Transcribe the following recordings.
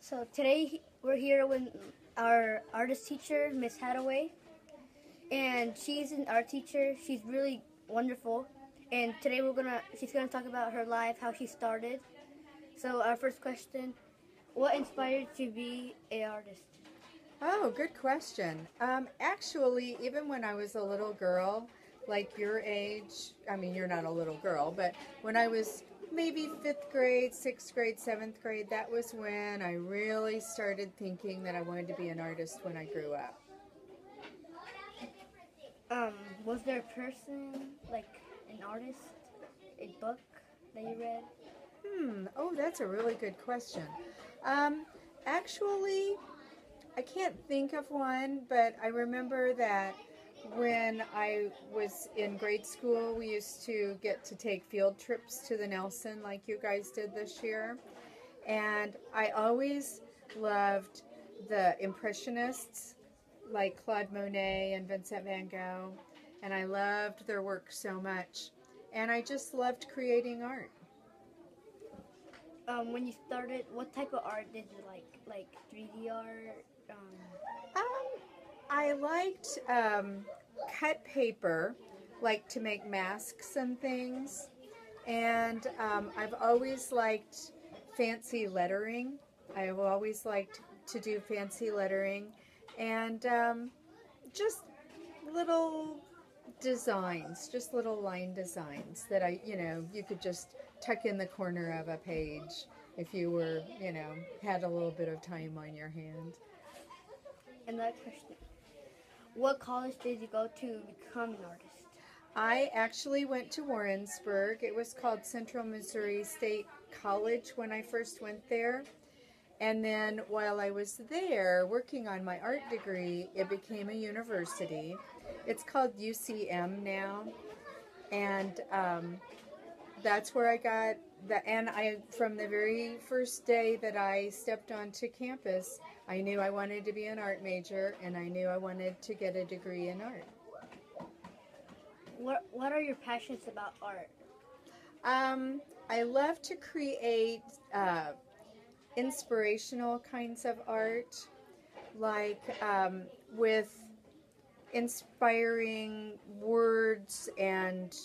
So today we're here with our artist teacher, Miss Hadaway, and she's an art teacher. She's really wonderful, and today she's gonna talk about her life, how she started. So our first question: what inspired you to be an artist? Oh, good question. Actually, even when I was a little girl, like your age, I mean, you're not a little girl, but when I was maybe fifth grade, sixth grade, seventh grade, that was when I really started thinking that I wanted to be an artist when I grew up. Was there a person, like an artist, a book that you read? Oh, that's a really good question. Um, Actually, I can't think of one, but I remember that when I was in grade school, we used to get to take field trips to the Nelson like you guys did this year. And I always loved the Impressionists like Claude Monet and Vincent van Gogh. And I loved their work so much. And I just loved creating art. When you started, what type of art did you like? Like 3D art? Um, I liked cut paper, like to make masks and things. And I've always liked fancy lettering. I've always liked to do fancy lettering. And just little designs, just little line designs that you could just tuck in the corner of a page if you were, had a little bit of time on your hand. Another question: what college did you go to become an artist? I actually went to Warrensburg. It was called Central Missouri State College when I first went there. And then while I was there working on my art degree, it became a university. It's called UCM now. And that's where I got and from the very first day that I stepped onto campus, I knew I wanted to be an art major, and I knew I wanted to get a degree in art. What are your passions about art? I love to create inspirational kinds of art, like with inspiring words and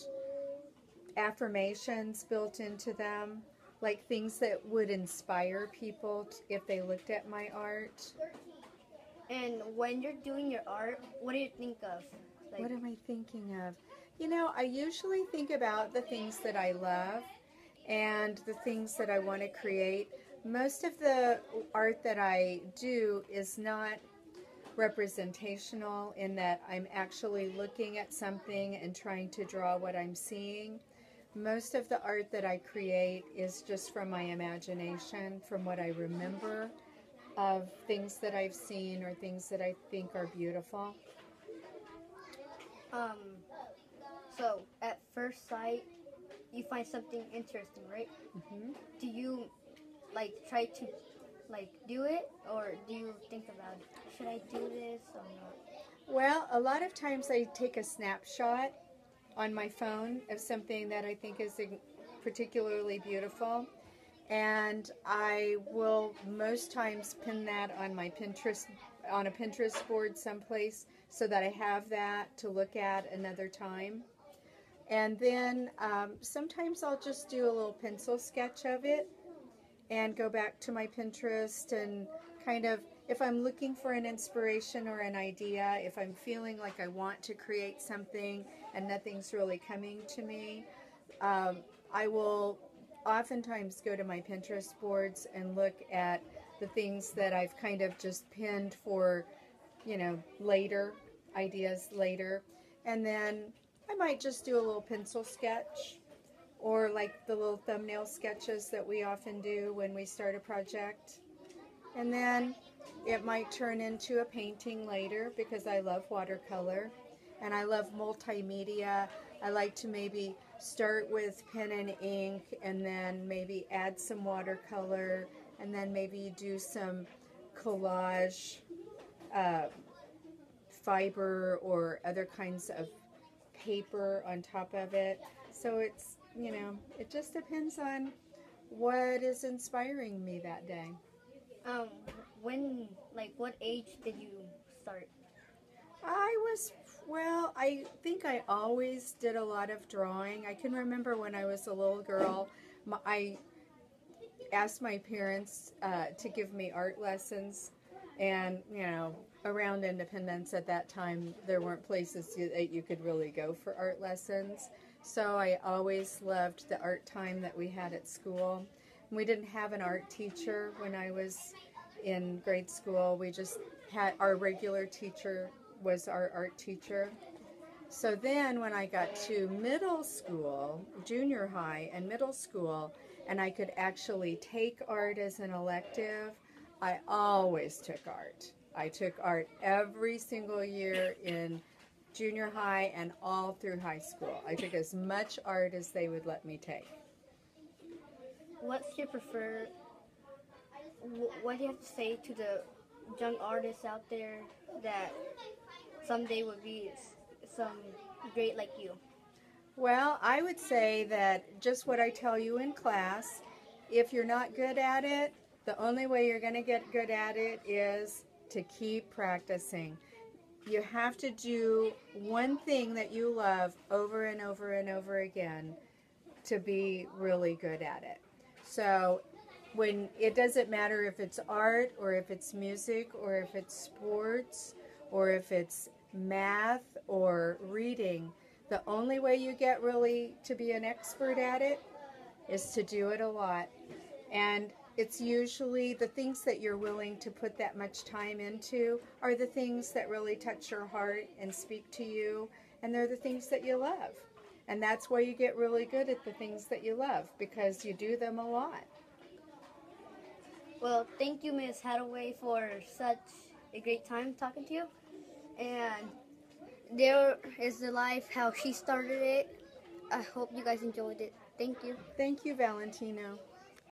affirmations built into them, like things that would inspire people if they looked at my art. And when you're doing your art, what do you think of? What am I thinking of? I usually think about the things that I love and the things that I want to create. Most of the art that I do is not representational in that I'm actually looking at something and trying to draw what I'm seeing. Most of the art that I create is just from my imagination, from what I remember of things that I've seen or things that I think are beautiful. So at first sight, you find something interesting, right? Mm-hmm. Do you try to do it, or do you think about it? Should I do this or not? Well, a lot of times I take a snapshot on my phone of something that I think is particularly beautiful, and I will most times pin that on my on a Pinterest board someplace so that I have that to look at another time. And then sometimes I'll just do a little pencil sketch of it and go back to my Pinterest and kind of, if I'm looking for an inspiration or an idea, if I'm feeling like I want to create something and nothing's really coming to me, I will oftentimes go to my Pinterest boards and look at the things that I've kind of just pinned for, later, ideas later. And then I might just do a little pencil sketch, or like the little thumbnail sketches that we often do when we start a project. And then it might turn into a painting later because I love watercolor and I love multimedia. I like to maybe start with pen and ink and then maybe add some watercolor and then maybe do some collage fiber or other kinds of paper on top of it. So it's, it just depends on what is inspiring me that day. Um, when, like, what age did you start? I think I always did a lot of drawing. I can remember when I was a little girl, I asked my parents to give me art lessons. And, around Independence at that time, there weren't places that you could really go for art lessons. So I always loved the art time that we had at school. We didn't have an art teacher when I was in grade school. We just had our regular teacher was our art teacher. So then when I got to middle school, junior high and middle school, and I could actually take art as an elective, I always took art. I took art every single year in junior high and all through high school. I took as much art as they would let me take. What's your preferred? What do you have to say to the young artists out there that someday would be some great like you? Well, I would say that just what I tell you in class, if you're not good at it, the only way you're going to get good at it is to keep practicing. You have to do one thing that you love over and over and over again to be really good at it. So when it doesn't matter if it's art or if it's music or if it's sports or if it's math or reading, the only way you get really to be an expert at it is to do it a lot. And it's usually the things that you're willing to put that much time into are the things that really touch your heart and speak to you, and they're the things that you love. And that's why you get really good at the things that you love, because you do them a lot. Well, thank you, Ms. Hathaway, for such a great time talking to you. And there is the life, how she started it. I hope you guys enjoyed it. Thank you. Thank you, Valentino.